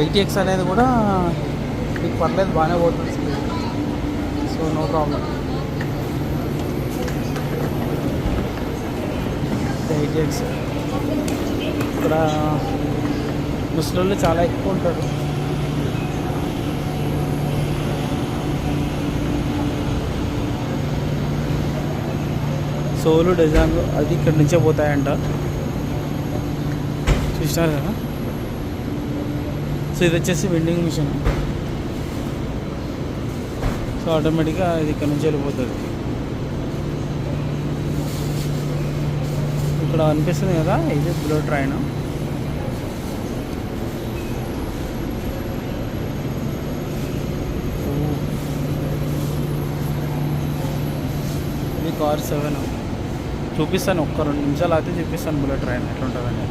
8X అనేది కూడా మీకు పర్లేదు, బాగానే పోతుంది speed. So no problem. 8X ఇక్కడ ముసలోళ్ళు చాలా ఎక్కువ ఉంటారు. సోలు డిజైన్లు అది ఇక్కడి నుంచే పోతాయంట, చూసినారు కదా. సో ఇది వచ్చేసి వెండింగ్ మిషన్. సో ఆటోమేటిక్గా ఇది ఇక్కడ నుంచి వెళ్ళిపోతుంది. ఇక్కడ అనిపిస్తుంది కదా, ఇది బుల్లెట్ ట్రైన్. ఇది కార్ 7 చూపిస్తాను, ఒక్క 2 నిమిషాలు అయితే చూపిస్తాను బుల్లెట్ ట్రైన్ ఎట్లా ఉంటుందని.